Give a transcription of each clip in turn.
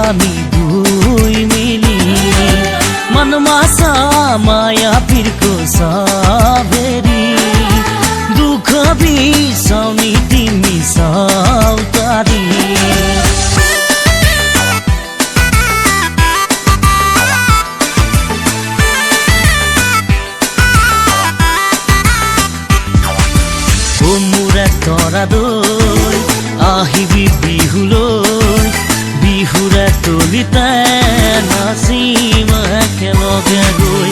আমি দুই মিলি मन मासा माया फिरको सावेरी दुख भी साउनी तिमी साउतारी ओ मुरा तरा दई आहिबी बिहुलै बिहुरा तलिता नाचिम एकेलगे गई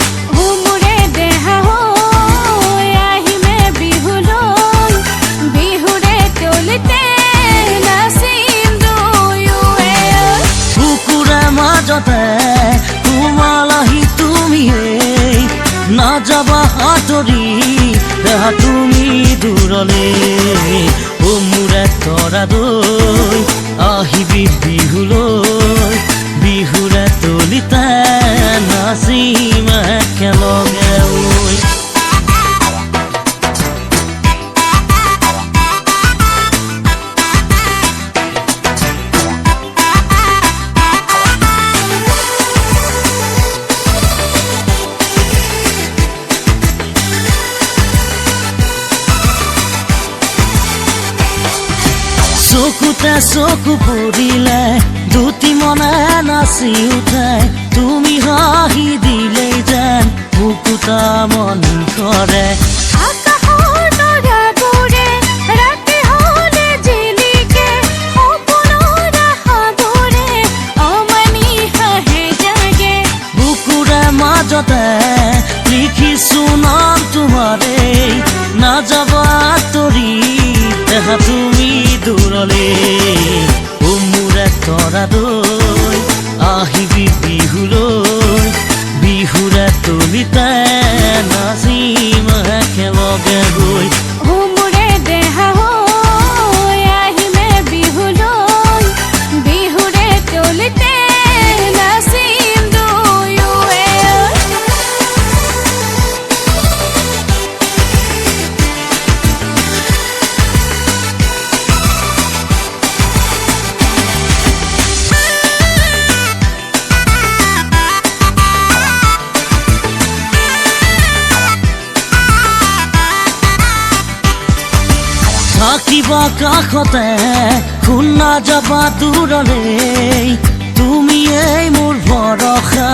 मोरे देहा होय আহিমে বিহুলৈ বিহুৰে তলিতে নাচিম দুয়োৱে কুকুৰা মাজতে তোমালাহি তুমি নাযাবা হাতৰি দেহা তুমি দূৰলে ও মোৰে তৰা দৈ আহিবি বিহুলৈ বিহুৰে তলিতে নাচিম একেলগে ঐ চকুতে চকু পৰিলে দুটি মনে নাচি উঠে তুমি হাঁহি দিলেই যেন বুকুটা মন কৰে আকাশৰ তৰাবোৰে ৰাতি হ'লে জিলিকে সপোনৰ আশাবোৰে অমানি হাঁহে জাগে বুকুৰে মাজতে লিখিছো নাম তোমাৰে নাযাবা আঁতৰি দেহা তুমি দূৰলে ও মোৰে তৰা দৈ আহিবি বিহুলৈ বিহুৰে তলিতে নাচিম একেলগে গৈ মোৰে দেহা হৈ আহিমে বিহুলৈ বিহুৰে তলিতে নাচিম দুয়োৱে থাকিবা কাষতে শুনা যাবা দূৰলে তুমি এই মোৰ ভৰসা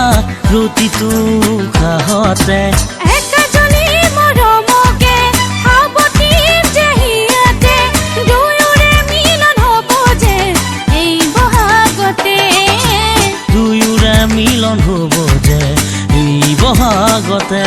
প্ৰতিটো সাহতে একাজনী মৰমকে সাৱটিম যে হিয়াতে দুয়োৰে মিলন হ'ব যে এই বহাগতে দুয়োৰে মিলন হ'ব যে এই বহাগতে